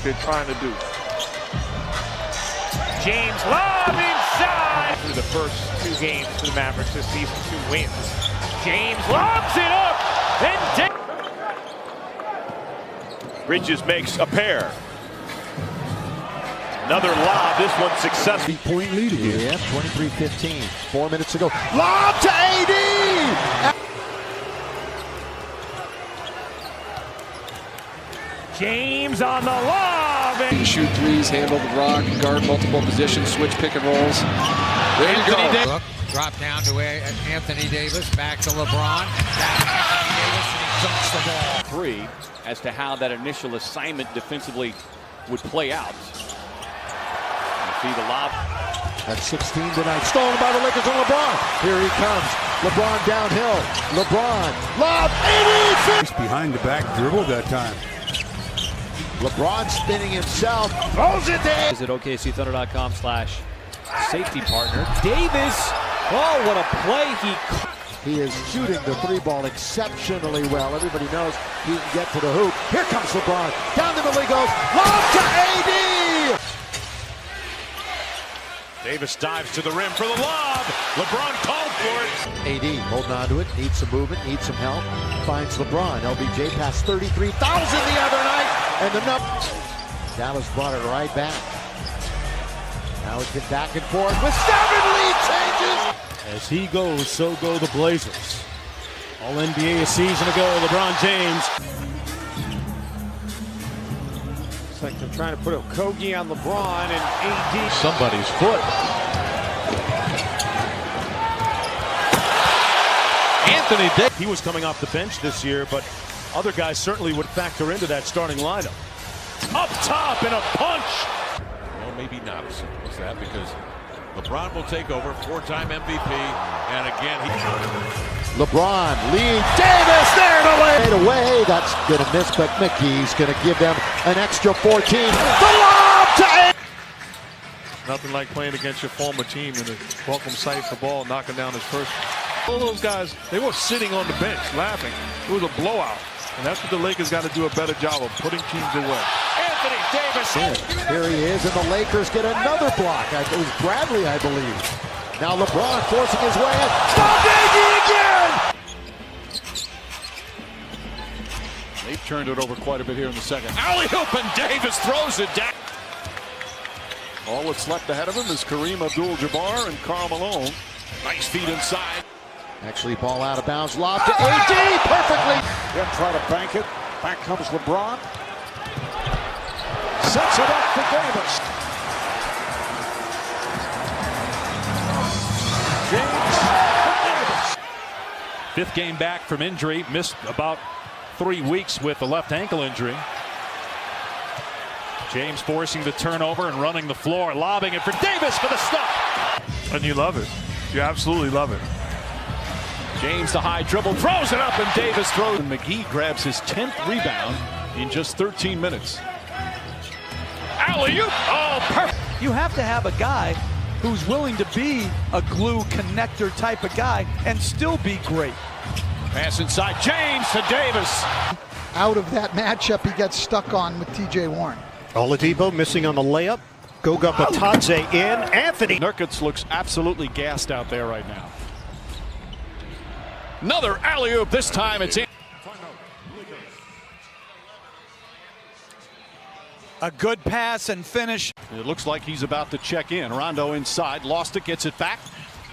they're trying to do. James lob inside. Through the first 2 games for the Mavericks this season, 2 wins. James lobs it up, and Bridges makes a pair. Another lob, this one successful. 3-point lead here. Yeah, 23-15. 4 minutes to go. Lob to AD! James on the lob. He can shoot threes, handle the rock, guard multiple positions, switch pick and rolls. There you go. Drop down to Anthony Davis, back to LeBron. Anthony Davis, and he dunks the ball. 3 as to how that initial assignment defensively would play out. You see the lob. That's 16 tonight. Stolen by the Lakers on LeBron. Here he comes. LeBron downhill. LeBron. Lob. 80. Behind the back dribble that time. LeBron spinning himself. Throws it there. Visit OKCThunder.com/safety partner. Davis. Oh, what a play. He is shooting the 3-ball exceptionally well. Everybody knows he can get to the hoop. Here comes LeBron. Down the middle he goes. Lob to AD. Davis dives to the rim for the lob. LeBron called for it. AD holding on to it. Needs some movement. Needs some help. Finds LeBron. LBJ passed 33,000 the other night. And the Dallas brought it right back. Now it's been back and forth with 7 lead changes. As he goes, so go the Blazers. All NBA a season ago, LeBron James. It's like they're trying to put a Kogi on LeBron and AD. Somebody's foot. Anthony Davis. He was coming off the bench this year, but other guys certainly would factor into that starting lineup. Up top and a punch. Well, maybe not as simple as that, because LeBron will take over, 4-time MVP, and again LeBron leads Davis there to lay it away. That's gonna miss, but McGee's gonna give them an extra 14. The lob to AD. Nothing like playing against your former team in a welcome sight for ball, knocking down his first. All those guys, they were sitting on the bench laughing. It was a blowout. And that's what the Lakers got to do a better job of, putting teams away. Anthony Davis. Here he is, and the Lakers get another block. It was Bradley, I believe. Now LeBron forcing his way in. Stop again! they've turned it over quite a bit here in the second. Alley-oop, and Davis throws it down. All that's left ahead of him is Kareem Abdul-Jabbar and Karl Malone. Nice feet inside. Actually, ball out of bounds. Lob to AD perfectly. Then try to bank it. Back comes LeBron. Sets it up for Davis. James. 5th game back from injury. Missed about 3 weeks with a left ankle injury. James forcing the turnover and running the floor, lobbing it for Davis for the stop. And you love it. You absolutely love it. James the high dribble, throws it up, and Davis throws. And McGee grabs his 10th rebound in just 13 minutes. Alley-oop! Oh, perfect. You have to have a guy who's willing to be a glue connector type of guy and still be great. Pass inside, James to Davis. Out of that matchup, he gets stuck on with TJ Warren. Oladipo missing on the layup. Goga Batadze in. Anthony. Nurkic looks absolutely gassed out there right now. Another alley-oop, this time it's in. A good pass and finish. It looks like he's about to check in. Rondo inside, lost it, gets it back.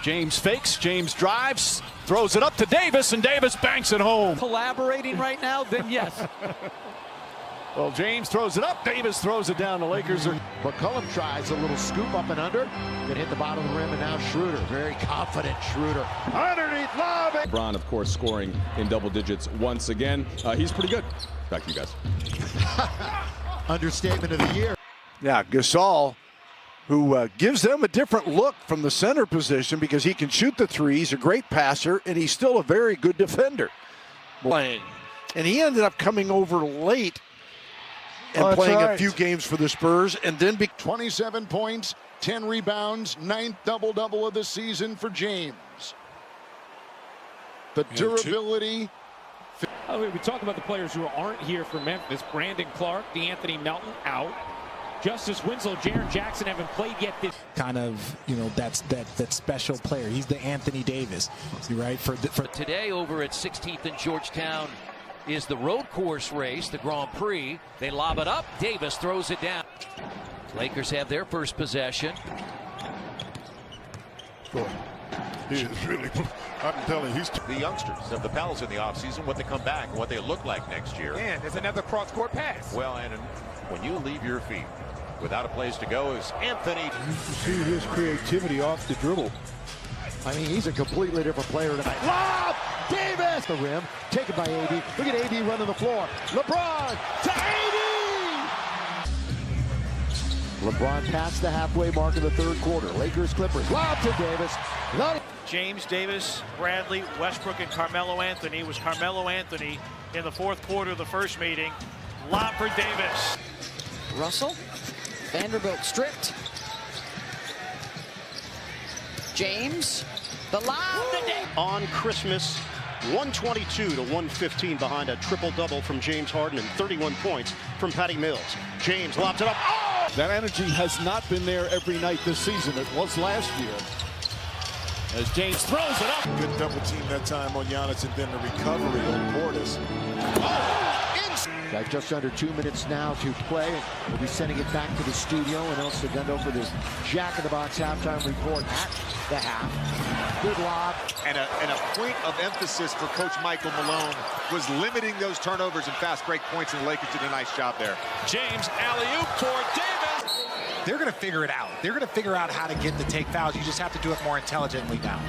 James fakes, James drives, throws it up to Davis, and Davis banks it home. Collaborating right now, then yes. Well, James throws it up, Davis throws it down. The Lakers are... McCollum tries a little scoop up and under. Gonna hit the bottom of the rim, and now Schroeder. Very confident Schroeder. Underneath lob. LeBron, of course, scoring in double digits once again. He's pretty good. Back to you guys. Understatement of the year. Yeah, Gasol, who gives them a different look from the center position because he can shoot the three. He's a great passer, and he's still a very good defender. Playing. And he ended up coming over late and playing a few games for the Spurs, and then 27 points, 10 rebounds, 9th double-double of the season for James. The durability. We talk about the players who aren't here for Memphis. Brandon Clark, DeAnthony Melton out. Justice Winslow, Jaren Jackson haven't played yet. This kind of, that special player. He's the Anthony Davis, right? For today over at 16th and Georgetown is the road course race, the Grand Prix. They lob it up. Davis throws it down. Lakers have their first possession. He is really, I'm telling you, he's the youngsters of the Pels in the offseason, what they come back and what they look like next year. And there's another cross-court pass. Well, and when you leave your feet without a place to go is Anthony. You see his creativity off the dribble. I mean, he's a completely different player tonight. Lob! Davis! The rim, taken by AD. Look at AD running the floor. LeBron to AD! LeBron past the halfway mark of the third quarter. Lakers, Clippers. Lob to Davis. James, Davis, Bradley, Westbrook, and Carmelo Anthony. It was Carmelo Anthony in the fourth quarter of the first meeting. Lob for Davis. Russell. Vanderbilt stripped. James. The lob. On Christmas, 122 to 115 behind a triple-double from James Harden and 31 points from Patty Mills. James lobs it up. Oh! That energy has not been there every night this season. It was last year. As James throws it up. good double team that time on Giannis, and then the recovery on Portis. Got just under 2 minutes now to play. We'll be sending it back to the studio, and El Segundo for this Jack in the Box halftime report at the half. Good lob. And a point of emphasis for Coach Michael Malone was limiting those turnovers and fast break points, and the Lakers did a nice job there. James alley-oop for Davis. They're going to figure it out. They're going to figure out how to get to take fouls. You just have to do it more intelligently now.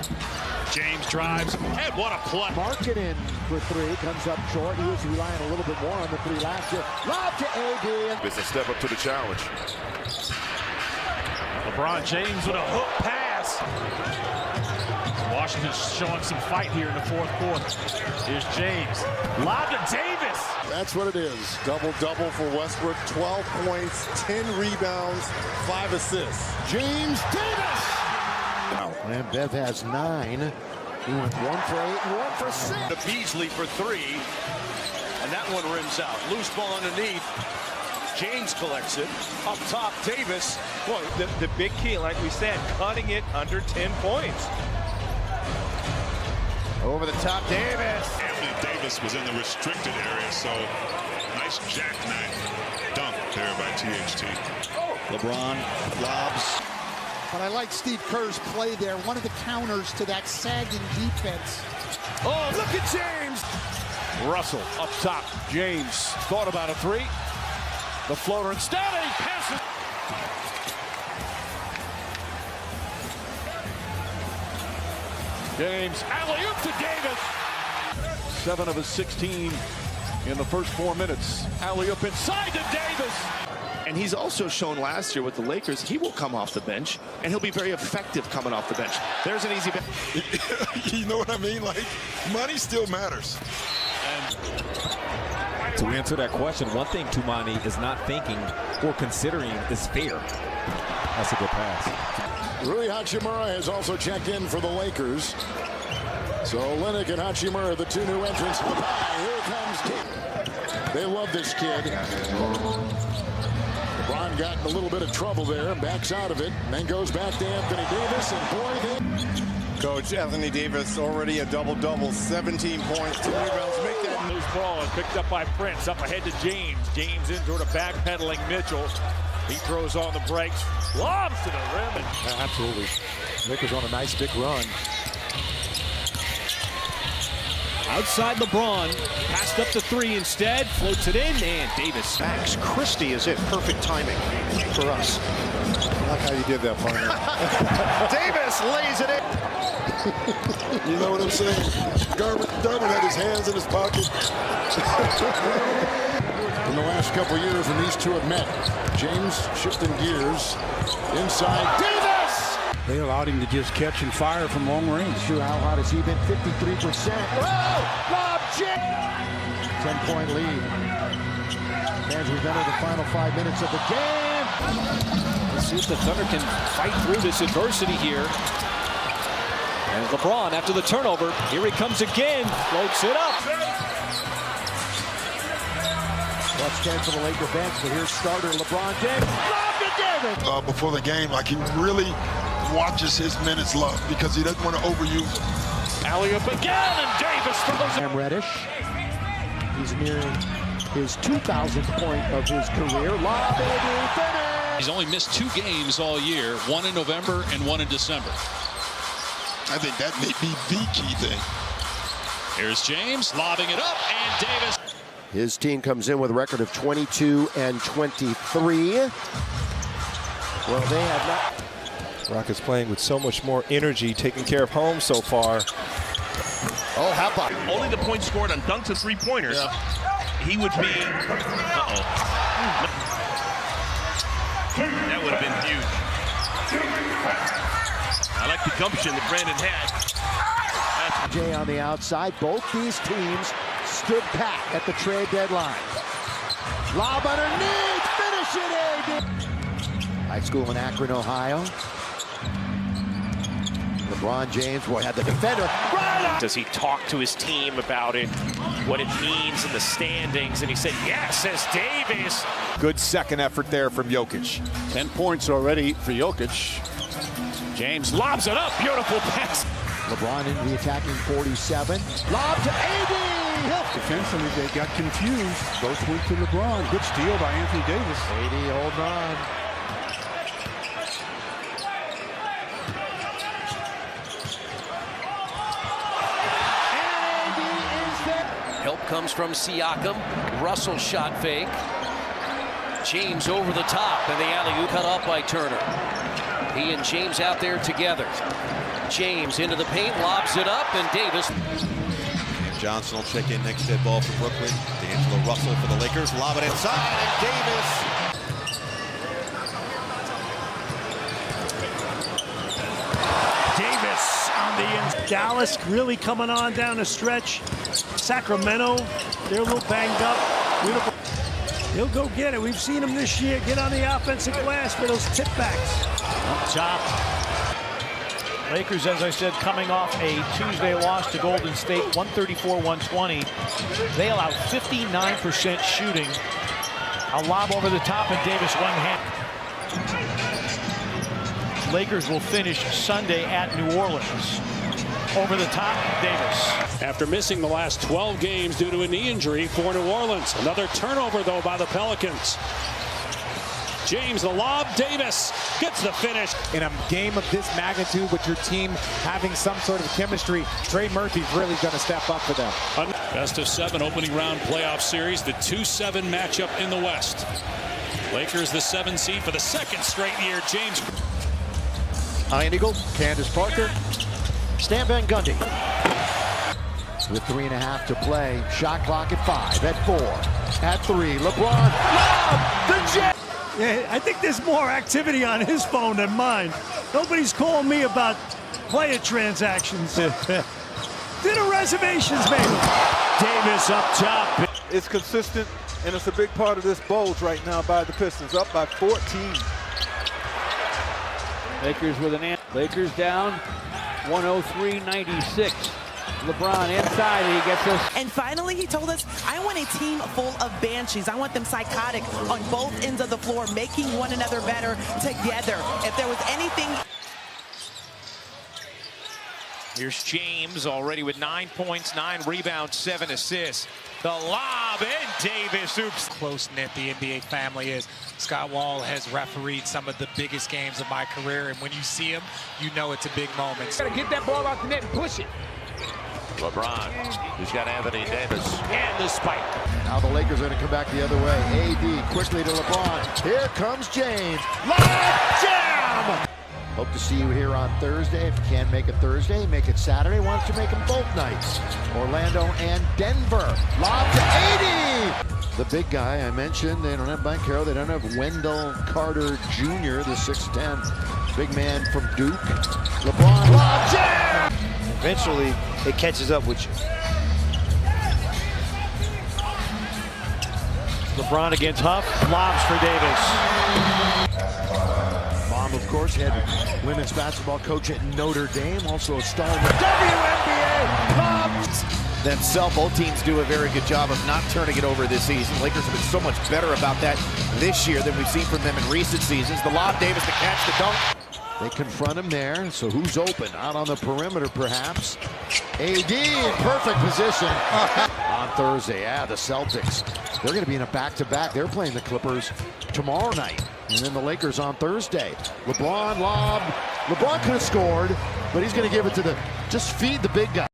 James drives, and what a play. Market in for three, comes up short. He was relying a little bit more on the three last year. Lob to AD. It's a step up to the challenge. LeBron James with a hook pass. Washington's showing some fight here in the fourth quarter. Here's James. Lob to Davis. That's what it is. Double-double for Westbrook. 12 points, 10 rebounds, 5 assists. James Davis. And Bev has 9. He went 1 for 8 and 1 for 6. The Beasley for 3. And that one rims out. Loose ball underneath. James collects it. Up top, Davis. Boy, the big key, like we said, cutting it under 10 points. Over the top, Davis. Anthony Davis was in the restricted area, so nice jackknife dunk there by THT. LeBron lobs. But I like Steve Kerr's play there. One of the counters to that sagging defense. Oh, look at James. Russell up top. James thought about a 3. The floater instead, and he passes. James alley-oop to Davis. 7 of his 16 in the first 4 minutes. Alley-oop inside to Davis. And he's also shown last year with the Lakers, he will come off the bench, and he'll be very effective coming off the bench. There's an easy bet. You know what I mean? Like, money still matters. To answer that question, one thing Tumani is not thinking or considering is fair. That's a good pass. Rui Hachimura has also checked in for the Lakers. So Olynyk and Hachimura, the 2 new entrants. Here comes Kid. They love this kid. LeBron got in a little bit of trouble there, backs out of it, and then goes back to Anthony Davis, and boy, Coach Anthony Davis already a double-double, 17 points, 2 rebounds. Make that loose ball is picked up by Prince, up ahead to James. James in toward a backpedaling Mitchell. He throws on the brakes, lobs to the rim. And absolutely. Lakers on a nice big run. Outside LeBron, passed up the 3 instead, floats it in, and Davis. Max Christie is it. Perfect timing for us. I like how you did that, partner. Davis lays it in. You know what I'm saying? Garvin had his hands in his pocket. In the last couple of years when these two have met, James shifting gears inside. Davis! They allowed him to just catch and fire from long range. Sure, how hot has he been? 53%. Oh! Lob James! 10-point lead. As we've entered the final 5 minutes of the game. Let's see if the Thunder can fight through this adversity here. And LeBron, after the turnover, here he comes again. Floats it up. Plus 10 for the Laker bench, but here's starter LeBron James. Lob to Davis! Before the game, like he really watches his minutes low because he doesn't want to overuse them. Alley-oop again, and Davis throws it. Reddish. He's nearing his 2,000th point of his career. Lob, baby, finish! He's only missed 2 games all year, one in November and one in December. I think that may be the key thing. Here's James lobbing it up, and Davis. His team comes in with a record of 22 and 23. Well, they have not. Rockets playing with so much more energy, taking care of home so far. Oh, how about only the points scored on dunks and three-pointers. Yeah. He would be. That would have been huge. I like the gumption that Brandon had. Jay on the outside. Both these teams stood pat at the trade deadline. Lob underneath. Finish it, AD. High school in Akron, Ohio. LeBron James had the defender. Right. Does he talk to his team about it, what it means in the standings? And he said, yes, says Davis. Good second effort there from Jokic. 10 points already for Jokic. James lobs it up. Beautiful pass. LeBron into the attacking 47. Lob to AD. Defensively, they got confused. Both went to LeBron. Good steal by Anthony Davis. AD holding on. Help comes from Siakam. Russell shot fake. James over the top, and the alley-oop cut off by Turner. He and James out there together. James into the paint, lobs it up, and Davis. Johnson will check in next dead ball for Brooklyn. D'Angelo Russell for the Lakers. Lob it inside, and Davis. Davis on the end. Dallas really coming on down the stretch. Sacramento, they're a little banged up. Beautiful. He'll go get it. We've seen him this year get on the offensive glass for those tip backs. Up top. Lakers, as I said, coming off a Tuesday loss to Golden State, 134-120. They allowed 59% shooting. A lob over the top, and Davis one hand. Lakers will finish Sunday at New Orleans. Over the top, Davis. After missing the last 12 games due to a knee injury for New Orleans. Another turnover, though, by the Pelicans. James, the lob. Davis gets the finish. In a game of this magnitude with your team having some sort of chemistry, Trey Murphy's really going to step up for them. Best of 7 opening round playoff series, the 2-7 matchup in the West. Lakers the 7 seed for the second straight year. James. Ian Eagle, Candace Parker, Stan Van Gundy. With 3.5 to play, shot clock at 5, at 4, at 3. LeBron, lob, the Jet. Yeah, I think there's more activity on his phone than mine. Nobody's calling me about player transactions. Dinner reservations, baby. Davis up top. It's consistent, and it's a big part of this bulge right now by the Pistons, up by 14. Lakers with an Lakers down 103-96. LeBron inside, and he gets us. And finally, he told us, I want a team full of banshees. I want them psychotic on both ends of the floor, making one another better together. If there was anything. Here's James already with 9 points, 9 rebounds, 7 assists. The lob, and Davis, oops. Close-knit the NBA family is. Scott Wall has refereed some of the biggest games of my career, and when you see him, you know it's a big moment. Gotta get that ball out the net and push it. LeBron, who's got Anthony Davis, and the spike. Now the Lakers are going to come back the other way. AD quickly to LeBron. Here comes James. Lob jam! Hope to see you here on Thursday. If you can't make it Thursday, make it Saturday. Why don't you make them both nights? Orlando and Denver. Lob to 80! The big guy I mentioned, they don't have Banchero. They don't have Wendell Carter Jr., the 6'10", big man from Duke. LeBron, lob jam! Eventually, it catches up with you. LeBron against Huff, lobs for Davis. Mom, of course, head women's basketball coach at Notre Dame, also a star in the WNBA. Lob themselves. Both teams do a very good job of not turning it over this season. Lakers have been so much better about that this year than we've seen from them in recent seasons. The lob, Davis to catch the dunk. They confront him there, so who's open? Out on the perimeter, perhaps. AD in perfect position on Thursday. Yeah, the Celtics. They're going to be in a back-to-back. They're playing the Clippers tomorrow night, and then the Lakers on Thursday. LeBron lob. LeBron could have scored, but he's going to give it to just feed the big guy.